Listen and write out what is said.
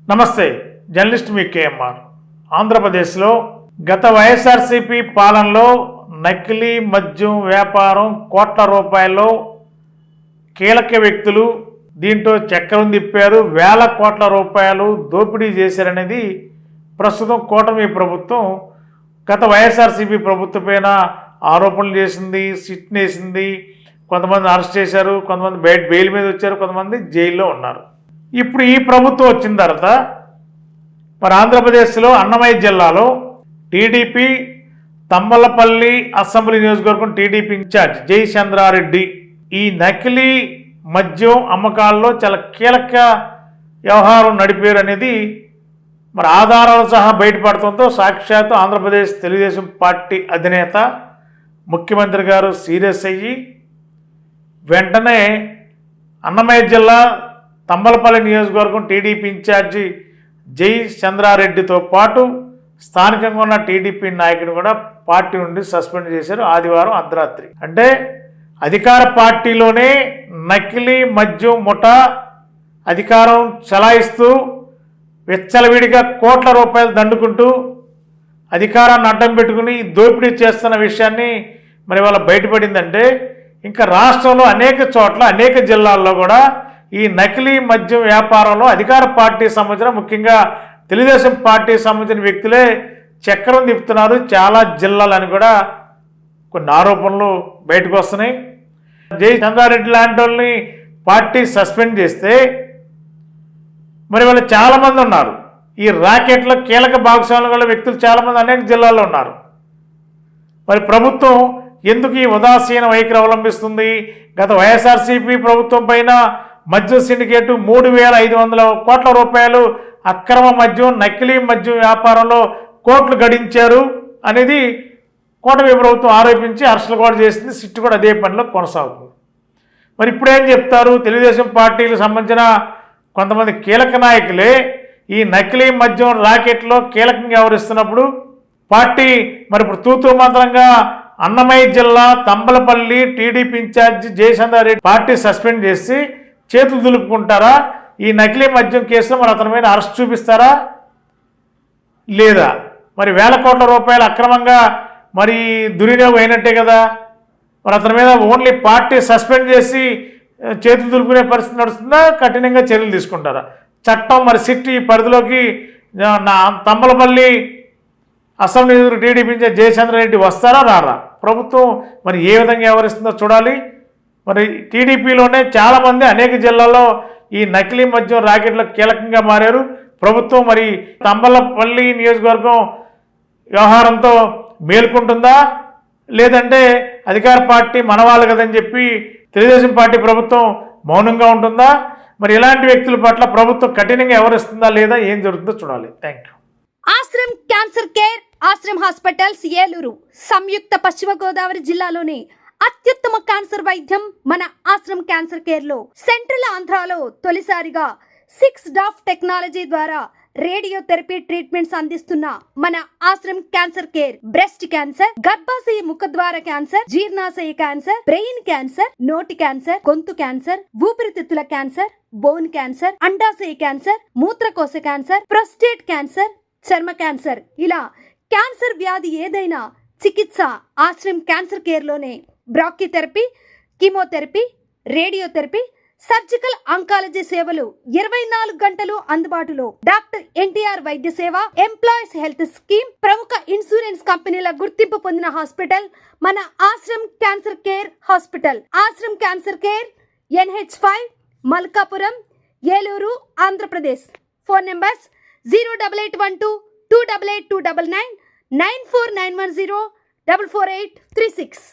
నమస్తే, జర్నలిస్ట్ మీ కేఎంఆర్. ఆంధ్రప్రదేశ్లో గత వైఎస్ఆర్సీపీ పాలనలో నకిలీ మద్యం వ్యాపారం కోట్ల రూపాయల్లో కీలక వ్యక్తులు దీంట్లో చక్రం తిప్పారు, వేల కోట్ల రూపాయలు దోపిడీ చేశారనేది ప్రస్తుతం కూటమి ప్రభుత్వం గత వైఎస్ఆర్సీపీ ప్రభుత్వం పైన ఆరోపణలు చేసింది, సిట్ వేసింది. కొంతమంది అరెస్ట్ చేశారు, కొంతమంది బెయిల్ మీద వచ్చారు, కొంతమంది జైల్లో ఉన్నారు. ఇప్పుడు ఈ ప్రభుత్వం వచ్చిన తర్వాత మరి ఆంధ్రప్రదేశ్లో అన్నమయ్య జిల్లాలో టీడీపీ తంబలపల్లి అసెంబ్లీ నియోజకవర్గం టీడీపీ ఇన్ఛార్జ్ జయచంద్రారెడ్డి ఈ నకిలీ మద్యం అమ్మకాల్లో చాలా కీలక వ్యవహారం నడిపారు అనేది మరి ఆధారాలు సహా బయటపడటంతో సాక్షాత్తు ఆంధ్రప్రదేశ్ తెలుగుదేశం పార్టీ అధినేత ముఖ్యమంత్రి గారు సీరియస్ అయ్యి వెంటనే అన్నమయ్య జిల్లా తంబలపల్లి నియోజకవర్గం టీడీపీ ఇన్ఛార్జి జయచంద్రారెడ్డితో పాటు స్థానికంగా ఉన్న టీడీపీ నాయకుని కూడా పార్టీ నుండి సస్పెండ్ చేశారు ఆదివారం అర్ధరాత్రి. అంటే అధికార పార్టీలోనే నకిలీ మద్యం ముఠా అధికారం చలాయిస్తూ విచ్చలవిడిగా కోట్ల రూపాయలు దండుకుంటూ అధికారాన్ని అడ్డం పెట్టుకుని దోపిడీ చేస్తున్న విషయాన్ని మరి వాళ్ళ బయటపడిందంటే ఇంకా రాష్ట్రంలో అనేక చోట్ల అనేక జిల్లాల్లో కూడా ఈ నకిలీ మద్యం వ్యాపారంలో అధికార పార్టీ సంబంధించిన ముఖ్యంగా తెలుగుదేశం పార్టీ సంబంధించిన వ్యక్తులే చక్రం తిప్పుతున్నారు చాలా జిల్లాలని కూడా కొన్ని ఆరోపణలు బయటకు వస్తున్నాయి. జయచంద్రారెడ్డి లాంటి వాళ్ళని పార్టీ సస్పెండ్ చేస్తే మరి వాళ్ళు చాలామంది ఉన్నారు. ఈ రాకెట్లో కీలక భాగస్వాములు గల వ్యక్తులు చాలామంది అనేక జిల్లాల్లో ఉన్నారు. మరి ప్రభుత్వం ఎందుకు ఈ ఉదాసీన వైఖరి అవలంబిస్తుంది? గత వైఎస్ఆర్సీపీ ప్రభుత్వం పైన మద్యం సిండికేటు 3,500 కోట్ల రూపాయలు అక్రమ మద్యం నకిలీ మద్యం వ్యాపారంలో కోట్లు గడించారు అనేది కూటమి ప్రభుత్వం ఆరోపించి అరెస్టులు కూడా చేసింది. సిట్టు కూడా అదే పనిలో కొనసాగుతుంది. మరి ఇప్పుడేం చెప్తారు? తెలుగుదేశం పార్టీలకు సంబంధించిన కొంతమంది కీలక నాయకులే ఈ నకిలీ మద్యం రాకెట్లో కీలకంగా వ్యవహరిస్తున్నప్పుడు పార్టీ మరి ఇప్పుడు తూతూ మంత్రంగా అన్నమయ్య జిల్లా Thamballapalle TDP incharge Jayachandra Reddy party suspend చేసి చేతులు దులుపుకుంటారా? ఈ నకిలీ మద్యం కేసులో మరి అతని మీద అరెస్ట్ చూపిస్తారా లేదా? మరి వేల కోట్ల రూపాయలు అక్రమంగా మరి దుర్వినియోగం అయినట్టే కదా. మరి అతని మీద ఓన్లీ పార్టీ సస్పెండ్ చేసి చేతులు దులుపుకునే పరిస్థితి నడుస్తుందా? కఠినంగా చర్యలు తీసుకుంటారా? చట్టం మరి సిట్ ఈ పరిధిలోకి తంబలపల్లి అసెంబ్లీ టీడీపీ జయచంద్రారెడ్డి వస్తారా రారా? ప్రభుత్వం మరి ఏ విధంగా వ్యవహరిస్తుందో చూడాలి. మరి టీడీపీలోనే చాలామంది అనేక జిల్లాల్లో ఈ నకిలీ మద్యం రాకెట్లో కీలకంగా మారారు. ప్రభుత్వం మరి తంబలపల్లి నియోజకవర్గం వ్యవహారంతో మేల్కొంటుందా లేదంటే అధికార పార్టీ మనవాళ్ళు కదని చెప్పి తెలుగుదేశం పార్టీ ప్రభుత్వం మౌనంగా ఉంటుందా? మరి ఇలాంటి వ్యక్తుల పట్ల ప్రభుత్వం కఠినంగా వ్యవహరిస్తుందా లేదా? ఏం జరుగుతుందో చూడాలి. Thank you. Ashram cancer care, Ashram hospitals, Eluru. సంయుక్త పశ్చిమ గోదావరి జిల్లాలోని అత్యుత్తమ క్యాన్సర్ వైద్యం మన ఆశ్రమ్ క్యాన్సర్ కేర్ లో. సెంట్రల్ ఆంధ్రాలో తొలిసారిగా 6 డాఫ్ టెక్నాలజీ ద్వారా రేడియోథెరపీ ట్రీట్మెంట్స్ అందిస్తున్న మన Ashram cancer care breast cancer, గర్భాశయ ముఖద్వార క్యాన్సర్, జీర్ణాశయ క్యాన్సర్, బ్రెయిన్ క్యాన్సర్, నోటి క్యాన్సర్, గొంతు క్యాన్సర్, ఊపిరితిత్తుల క్యాన్సర్, బోన్ క్యాన్సర్, అండాశయ క్యాన్సర్, మూత్రకోశ క్యాన్సర్, ప్రొస్టేట్ క్యాన్సర్, చర్మ క్యాన్సర్, ఇలా క్యాన్సర్ వ్యాధి ఏదైనా చికిత్స ఆశ్రమ్ క్యాన్సర్ కేర్ లోనే. బ్రాక్కిథెరపీ, కీమోథెరపీ, రేడియోథెరపీ, సర్జికల్ ఆంకాలజీ సేవలు 24 గంటలు అందుబాటులో. డాక్టర్ ఎన్టీఆర్ వైద్య సేవ, ఎంప్లాయీస్ హెల్త్ స్కీమ్, ప్రముఖ ఇన్సూరెన్స్ కంపెనీల గుర్తింపు పొందిన హాస్పిటల్ మన Ashram cancer care hospital. Ashram cancer care, NH5, Malkapuram, Eluru, Andhra Pradesh. Phone numbers 08812 288 299 94910 44836.